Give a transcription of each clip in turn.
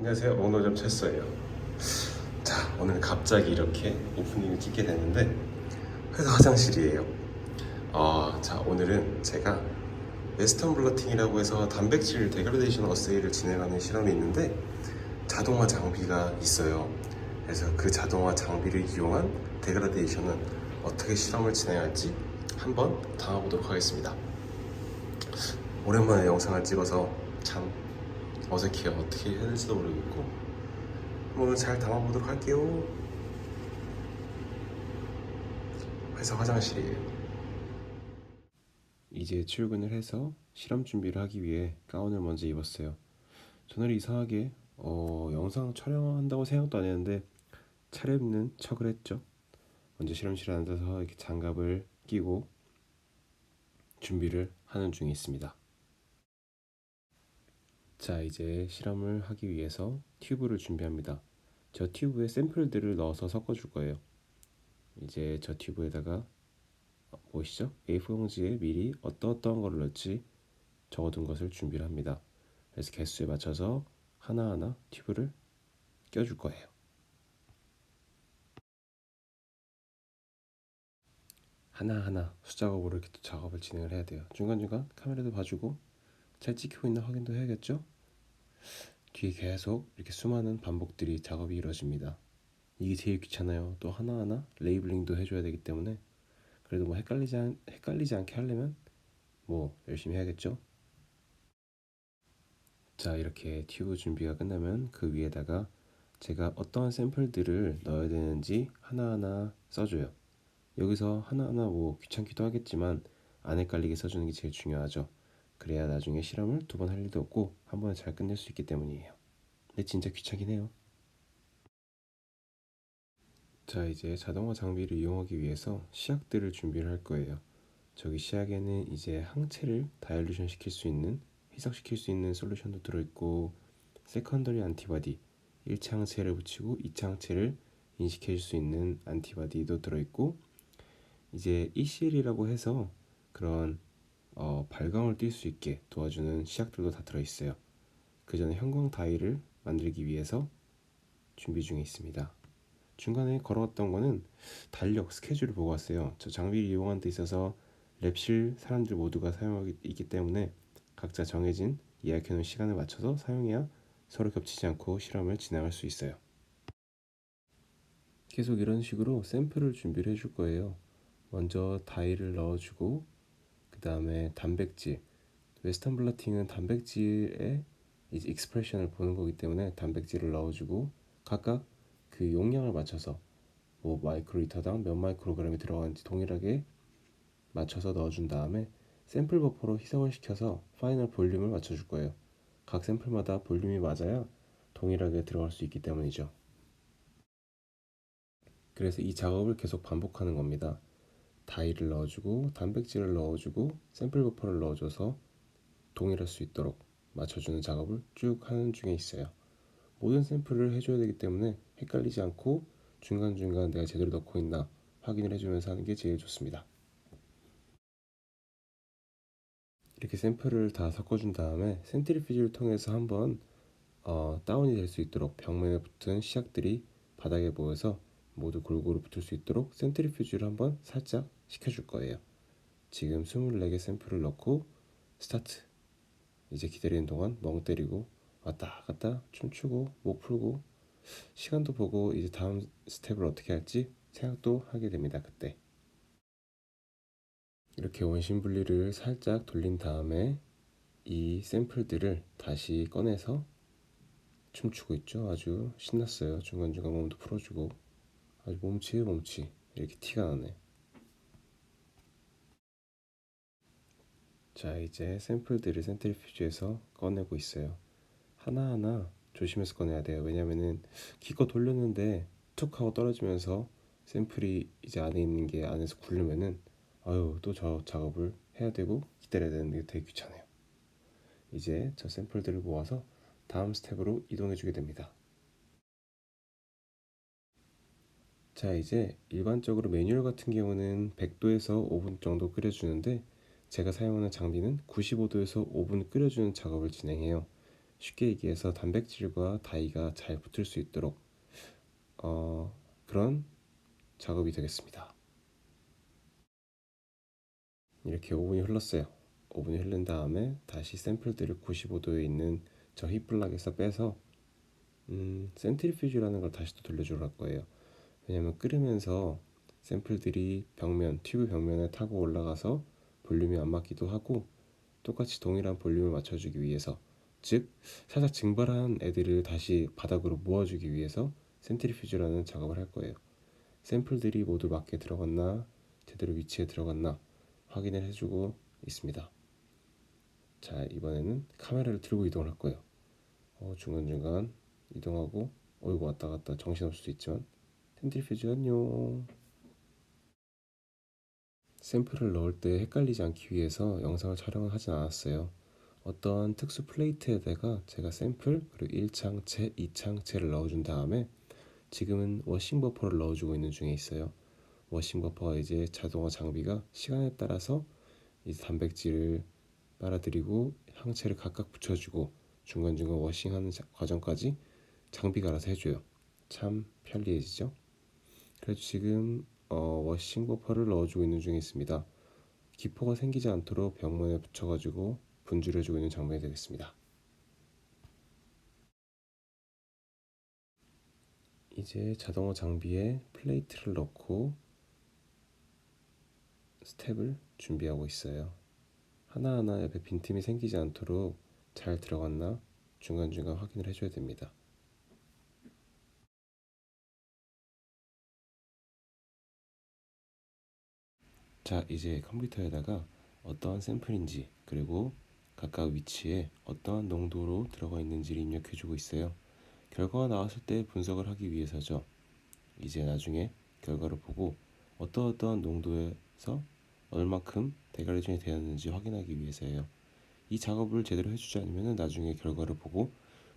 안녕하세요. 목노점 철수예요. 자, 오늘 갑자기 이렇게 오프닝을 찍게 됐는데 회사 화장실이에요. 자, 오늘은 제가 웨스턴 블러팅이라고 해서 단백질 데그라데이션 어세이를 진행하는 실험이 있는데 자동화 장비가 있어요. 그래서 그 자동화 장비를 이용한 데그라데이션은 어떻게 실험을 진행할지 한번 담아보도록 하겠습니다. 오랜만에 영상을 찍어서 참 어색해요. 어떻게 해야 될지도 모르겠고 오늘 잘 담아보도록 할게요. 회사 화장실이에요. 이제 출근을 해서 실험 준비를 하기 위해 가운을 먼저 입었어요. 저는 이상하게 영상 촬영한다고 생각도 안 했는데 차려입는 척을 했죠. 먼저 실험실에 앉아서 이렇게 장갑을 끼고 준비를 하는 중에 있습니다. 자, 이제 실험을 하기 위해서 튜브를 준비합니다. 저 튜브에 샘플들을 넣어서 섞어줄 거예요. 이제 저 튜브에다가 보이시죠? A4 용지에 미리 어떤 거를 넣을지 적어둔 것을 준비를 합니다. 그래서 개수에 맞춰서 하나하나 튜브를 껴줄 거예요. 하나하나 수작업으로 이렇게 또 작업을 진행을 해야 돼요. 중간중간 카메라도 봐주고 잘 찍히고 있나 확인도 해야겠죠? 뒤에 계속 이렇게 수많은 반복들이 작업이 이루어집니다. 이게 제일 귀찮아요. 또 하나하나 레이블링도 해줘야 되기 때문에 그래도 뭐 헷갈리지 않게 하려면 뭐 열심히 해야겠죠? 자, 이렇게 튜브 준비가 끝나면 그 위에다가 제가 어떠한 샘플들을 넣어야 되는지 하나하나 써줘요. 여기서 하나하나 뭐 귀찮기도 하겠지만 안 헷갈리게 써주는 게 제일 중요하죠. 그래야 나중에 실험을 두 번 할 일도 없고 한 번에 잘 끝낼 수 있기 때문이에요. 근데 진짜 귀찮긴 해요. 자, 이제 자동화 장비를 이용하기 위해서 시약들을 준비를 할 거예요. 저기 시약에는 이제 항체를 다이루션 시킬 수 있는, 희석시킬 수 있는 솔루션도 들어있고 세컨더리 안티바디, 1차 항체를 붙이고 2차 항체를 인식해 줄 수 있는 안티바디도 들어있고 이제 ECL이라고 해서 그런 발광을 띌 수 있게 도와주는 시약들도 다 들어있어요. 그 전에 형광 다이를 만들기 위해서 준비 중에 있습니다. 중간에 걸어왔던 거는 달력 스케줄을 보고 왔어요. 저 장비를 이용하는 데 있어서 랩실 사람들 모두가 사용하기 있기 때문에 각자 정해진 예약해놓은 시간을 맞춰서 사용해야 서로 겹치지 않고 실험을 진행할 수 있어요. 계속 이런 식으로 샘플을 준비를 해줄 거예요. 먼저 다이를 넣어주고 그 다음에 단백질, 웨스턴 블러팅은 단백질의 이제 익스프레션을 보는 거기 때문에 단백질을 넣어주고 각각 그 용량을 맞춰서 뭐 마이크로리터당 몇 마이크로그램이 들어가는지 동일하게 맞춰서 넣어준 다음에 샘플 버퍼로 희석을 시켜서 파이널 볼륨을 맞춰줄 거예요. 각 샘플마다 볼륨이 맞아야 동일하게 들어갈 수 있기 때문이죠. 그래서 이 작업을 계속 반복하는 겁니다. 다이를 넣어주고 단백질을 넣어주고 샘플 버퍼를 넣어줘서 동일할 수 있도록 맞춰주는 작업을 쭉 하는 중에 있어요. 모든 샘플을 해줘야 되기 때문에 헷갈리지 않고 중간중간 내가 제대로 넣고 있나 확인을 해주면서 하는 게 제일 좋습니다. 이렇게 샘플을 다 섞어준 다음에 센트리퓨지를 통해서 한번 다운이 될 수 있도록 벽면에 붙은 시약들이 바닥에 모여서 모두 골고루 붙을 수 있도록 센트리퓨지를 한번 살짝 식혀줄 거예요. 지금 24개 샘플을 넣고 스타트. 이제 기다리는 동안 멍 때리고 왔다 갔다 춤추고 목 풀고 시간도 보고 이제 다음 스텝을 어떻게 할지 생각도 하게 됩니다. 그때 이렇게 원심 분리를 살짝 돌린 다음에 이 샘플들을 다시 꺼내서 춤추고 있죠. 아주 신났어요. 중간중간 몸도 풀어주고 아주 몸치에 몸치 이렇게 티가 나네. 자, 이제 샘플들을 센트리퓨지에서 꺼내고 있어요. 하나하나 조심해서 꺼내야 돼요. 왜냐면은 기껏 돌렸는데 툭 하고 떨어지면서 샘플이 이제 안에 있는 게 안에서 굴르면은 아유 또 저 작업을 해야 되고 기다려야 되는 게 되게 귀찮아요. 이제 저 샘플들을 모아서 다음 스텝으로 이동해 주게 됩니다. 자, 이제 일반적으로 매뉴얼 같은 경우는 100도에서 5분 정도 끓여주는데 제가 사용하는 장비는 95도에서 5분 끓여주는 작업을 진행해요. 쉽게 얘기해서 단백질과 다이가 잘 붙을 수 있도록 그런 작업이 되겠습니다. 이렇게 5분이 흘렀어요. 5분이 흐른 다음에 다시 샘플들을 95도에 있는 저 힙블락에서 빼서 센트리퓨즈라는 걸 다시 또 돌려주러 갈 거예요. 왜냐면 끓으면서 샘플들이 벽면, 튜브 벽면에 타고 올라가서 볼륨이 안 맞기도 하고, 똑같이 동일한 볼륨을 맞춰주기 위해서, 즉 살짝 증발한 애들을 다시 바닥으로 모아주기 위해서 센트리퓨즈라는 작업을 할 거예요. 샘플들이 모두 맞게 들어갔나, 제대로 위치에 들어갔나 확인을 해주고 있습니다. 자, 이번에는 카메라를 들고 이동을 할 거예요. 중간중간 이동하고, 이거 왔다 갔다 정신없을 수도 있지만, 센트리퓨즈 안녕. 샘플을 넣을 때 헷갈리지 않기 위해서 영상을 촬영을 하진 않았어요. 어떠한 특수 플레이트에다가 제가 샘플, 그리고 1창체, 2창체를 넣어준 다음에 지금은 워싱 버퍼를 넣어주고 있는 중에 있어요. 워싱 버퍼가 이제 자동화 장비가 시간에 따라서 이제 단백질을 빨아들이고 항체를 각각 붙여주고 중간중간 워싱하는 과정까지 장비가 알아서 해줘요. 참 편리해지죠. 그래서 지금 워싱 버퍼를 넣어주고 있는 중에 있습니다. 기포가 생기지 않도록 벽면에 붙여가지고 분줄해주고 있는 장면이 되겠습니다. 이제 자동화 장비에 플레이트를 넣고 스텝을 준비하고 있어요. 하나하나 옆에 빈틈이 생기지 않도록 잘 들어갔나 중간중간 확인을 해줘야 됩니다. 자, 이제 컴퓨터에다가 어떠한 샘플인지, 그리고 각각 위치에 어떠한 농도로 들어가 있는지를 입력해주고 있어요. 결과가 나왔을 때 분석을 하기 위해서죠. 이제 나중에 결과를 보고 어떠한 농도에서 얼마큼 데칼리전이 되었는지 확인하기 위해서예요. 이 작업을 제대로 해주지 않으면 나중에 결과를 보고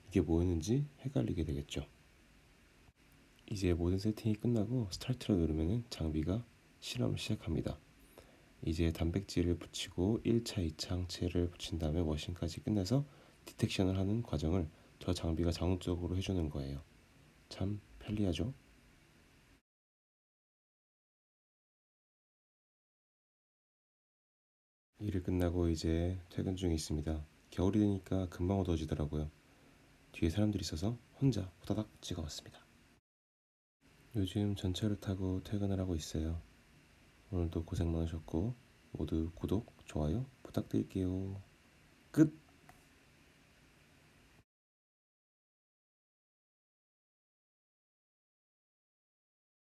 이게 뭐였는지 헷갈리게 되겠죠. 이제 모든 세팅이 끝나고 스타트를 누르면 장비가 실험을 시작합니다. 이제 단백질을 붙이고 1차, 2차 항체를 붙인 다음에 워싱까지 끝내서 디텍션을 하는 과정을 저 장비가 자동적으로 해주는 거예요. 참 편리하죠? 일을 끝나고 이제 퇴근 중에 있습니다. 겨울이 되니까 금방 어두워지더라고요. 뒤에 사람들이 있어서 혼자 후다닥 찍어왔습니다. 요즘 전철을 타고 퇴근을 하고 있어요. 오늘도 고생 많으셨고 모두 구독, 좋아요 부탁드릴게요. 끝!